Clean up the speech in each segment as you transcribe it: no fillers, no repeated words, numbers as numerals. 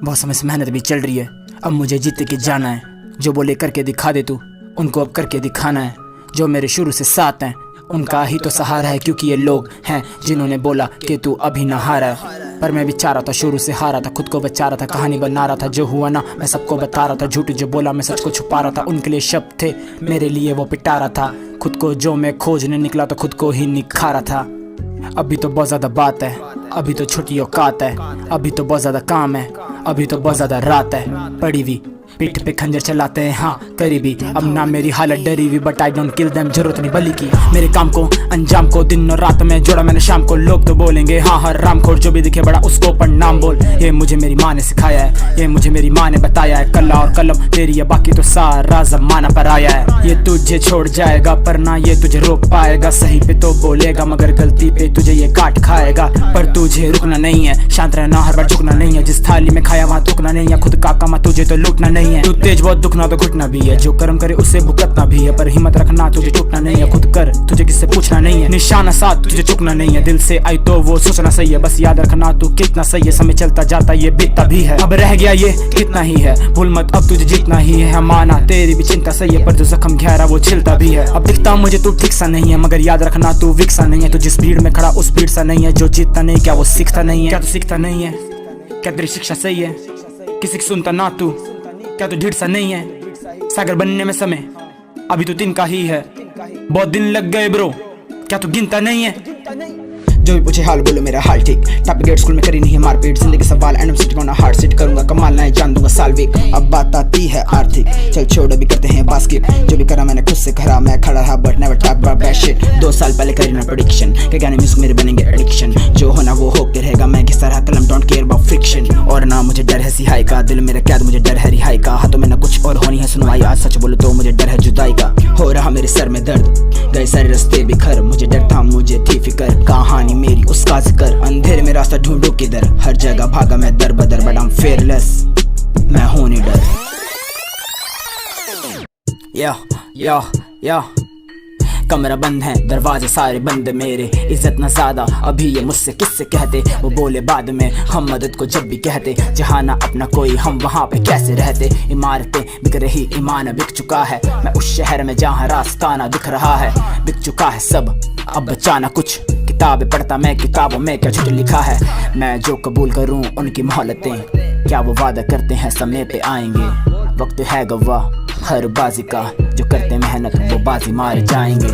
बहुत समय से मेहनत भी चल रही है, अब मुझे जीत के जाना है। जो बोले करके दिखा दे तू, उनको अब करके दिखाना है। जो मेरे शुरू से साथ हैं उनका ही तो सहारा है, क्योंकि ये लोग हैं जिन्होंने बोला कि तू अभी ना हारा है। पर मैं भी चाह रहा था, शुरू से हारा था, खुद को बचा रहा था, कहानी बना रहा था। जो हुआ ना मैं सबको बता रहा था, झूठ जो बोला मैं सच को छुपा रहा था। उनके लिए शब्द थे, मेरे लिए वो पिटा रहा था। खुद को जो मैं खोजने निकला तो खुद को ही निखारा था। अभी तो बहुत ज़्यादा बात है, अभी तो छोटी औकात है, अभी तो बहुत ज़्यादा काम है, अभी तो बहुत ज़्यादा रात है। पड़ी हुई पीठ पे खंजर चलाते हैं हाँ करीबी, अब ना मेरी हालत डरी हुई, but I don't kill them, जरूरत नहीं बली की। मेरे काम को अंजाम को दिन और रात में जोड़ा मैंने शाम को। लोग तो बोलेंगे हाँ हर रामखोर, जो भी दिखे बड़ा उसको प्रणाम बोल। ये मुझे मेरी माँ ने सिखाया है, ये मुझे मेरी माँ ने बताया है। कला और कलम तेरी है, बाकी तो सारा जमाना पर आया है। ये तुझे छोड़ जाएगा पर ना ये तुझे रोक पाएगा। सही पे तो बोलेगा मगर गलती पे तुझे ये काट खाएगा। पर तुझे रुकना नहीं है, शांत रहना, हर बार झुकना नहीं है। जिस थाली में खाया वहाँ थूकना नहीं है, खुद का कमा तुझे तो लूटना नहीं है। तू तेज बहुत दुखना तो घुटना भी है, जो कर्म करे उससे भुगतना भी है। पर हिम्मत रखना, तुझे टूटना नहीं है, खुद कर तुझे किससे पूछना नहीं है। निशाना साथ तुझे चुकना नहीं है, दिल से आई तो वो सोचना सही है। बस याद रखना तू कितना सही है, समय चलता जाता ये बीतता भी है। अब रह गया ये कितना ही है, भूल मत अब तुझे जीतना ही है। माना तेरी भी चिंता सही है, पर जो जख्म गहरा वो छिलता भी है। अब दिखता मुझे तू ठीक सा नहीं है, मगर याद रखना तू वीक सा नहीं है। तू जिस भीड़ में खड़ा उस भीड़ सा नहीं है। जो जीतता नहीं क्या वो सीखता नहीं है? क्या तू सीखता नहीं है? क्या तेरी शिक्षा सही है? किसी की सुनता ना तू? क्या तू ढीठ सा नहीं है? सागर बनने में समय अभी तो दिन का ही है, बहुत दिन लग गए ब्रो, क्या तू गिनता नहीं है? जो भी पूछे हाल बोलो मेरा हाल ठीक। टॉप गेट स्कूल में करी नहीं है मारपीट, जिंदगी सवाल एंड सिटी को ना हार्ड सीट करूंगा कमाल नहीं जान दूंगा साल वीक। अब बात आती है आर्थिक, चल छोड़ अभी करते हैं बास्केट। जो भी करा मैंने खुद से करा, मैं खड़ा रहा but never talk about bad shit. 2 साल पहले करी ना प्रेडिक्शन के गाने म्यूजिक मेरे बनेंगे एडिक्शन। जो होना वो होके रहेगा, मैं किस तरह कलम डोंट केयर अबाउट फ्रिक्शन। और ना मुझे डर है सिहाई का, दिल मेरा कैद मुझे डर है रिहाई का। हाथों में ना कुछ और होनी है सुनवाई, आज सच बोलो तो मुझे डर है जुदाई का। हो रहा मेरे सर में दर्द, गए सारे रास्ते बिखर। मुझे डर था मुझे थी फिकर, कहानी मेरी उसका जिक्र। अंधेरे में रास्ता ढूंढो किधर, हर जगह भागा मैं दर बदर। बट आई एम फेयरलेस, मैं हूं नहीं डर। या या या कमरा बंद है, दरवाजे सारे बंद मेरे। इज्जत न ज्यादा अभी ये मुझसे किससे कहते, वो बोले बाद में हम मदद को जब भी कहते। जहाँ ना अपना कोई हम वहाँ पे कैसे रहते। इमारतें बिक रही, ईमान बिक चुका है। मैं उस शहर में जहाँ रास्ता ना दिख रहा है। बिक चुका है सब, अब बचा ना कुछ। किताबें पढ़ता मैं, किताबों में क्या झूठ लिखा है। मैं जो कबूल करूँ उनकी मोहलतें, क्या वो वादा करते हैं समय पे आएंगे। वक्त है गवाह हर बाजी का, जो करते मेहनत वो बाजी मार जाएंगे।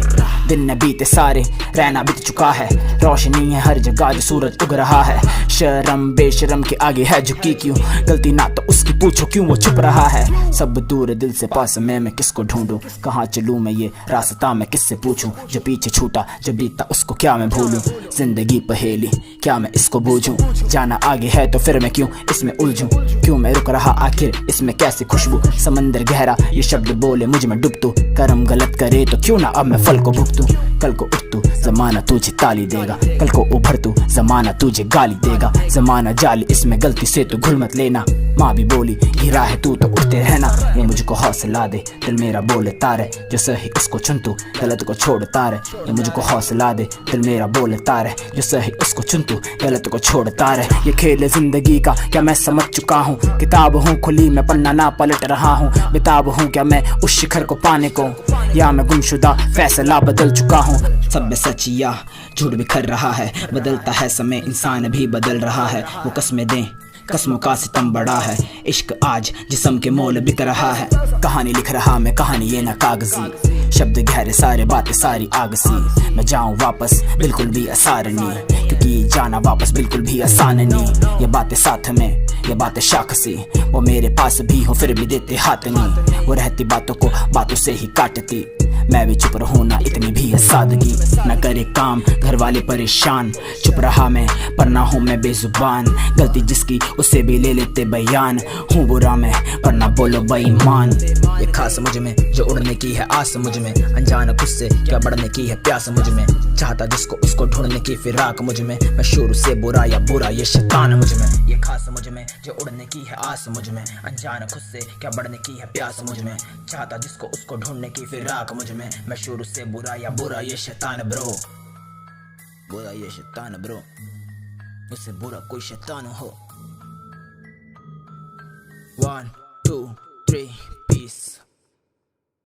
दिन न बीते सारे, रहना बीत चुका है। रोशनी है हर जगह जो सूरज उग रहा है। शर्म बेशरम के आगे है झुकी क्यों, गलती ना तो उसकी पूछो क्यों वो चुप रहा है। सब दूर दिल से पास मैं किसको ढूंढूं, कहाँ चलूं मैं ये रास्ता मैं किससे पूछूं। जो पीछे छूटा जो बीता उसको क्या मैं भूलूं। जिंदगी पहेली क्या मैं इसको बूझूं। जाना आगे है तो फिर मैं क्यों इसमें उलझूं। क्यों मैं रुक रहा आखिर इसमें कैसी खुशबू। समंदर गहरा ये शब्द बोले मुझ में डूब तू। कर्म गलत करे तो क्यों ना अब मैं फल को भुगतूं। कल को उठ तू जमाना तुझे ताली देगा, कल को उभर तू जमाना तुझे गाली देगा। जमाना जाली इसमें गलती से तू घुल मत लेना। माँ भी बोली गिरा है तू तो उठते रहना। ये मुझको हौसला दे दिल मेरा बोले तारे, जो सही उसको चुन तू गलत को छोड़ तारे। ये मुझको हौसला दे दिल मेरा बोले तारे, जो सही उसको चुन तू गलत को छोड़ तारे। ये खेल है जिंदगी का क्या मैं समझ चुका हूँ। किताब हूँ खुली मैं पन्ना ना पलट रहा हूँ। बेताब हूँ क्या मैं उस शिखर को पाने को, या मैं गुमशुदा फैसला बदल चुका हूँ। सब में सच या झूठ बिखर रहा है। बदलता है समय इंसान भी बदल रहा है। वो कस्में दें कस्मों का सितम बड़ा है। इश्क आज जिस्म के मोल बिक रहा है। कहानी लिख रहा मैं कहानी ये ना कागजी। शब्द गहरे सारे बातें सारी आग सी। मैं जाऊं वापस बिल्कुल भी आसार नहीं, क्योंकि जाना वापस बिल्कुल भी आसान नहीं। ये बातें साथ में ये बातें शाख सी, वो मेरे पास भी हो फिर भी देते हाथ नहीं। वो रहती बातों को बातों से ही काटती, मैं भी चुप रहूं ना इतनी भी है सादगी। न करे काम घर वाले परेशान, चुप रहा मैं पर ना हूँ मैं बेजुबान। गलती जिसकी उसे भी ले लेते बयान, हूँ बुरा मैं पर ना बोलो बेईमान। ये खास मुझ में जो उड़ने की है आस मुझ में, अनजान खुद से क्या बढ़ने की है प्यास मुझ में। चाहता जिसको उसको ढूंढने की फिराक मुझ में, मैं शुरू से बुरा या बुरा ये शैतान मुझ में। ये खास मुझ में जो उड़ने की है आस मुझ में, अनजान खुद से क्या बढ़ने की है प्यास मुझ में। चाहता जिसको उसको ढूंढने की फिराक मुझ में, मैं शुरू से बुरा या बुरा ये शैतान ब्रो। बुरा ये शैतान ब्रो, उससे बुरा कोई शैतान हो। 1 2 3 peace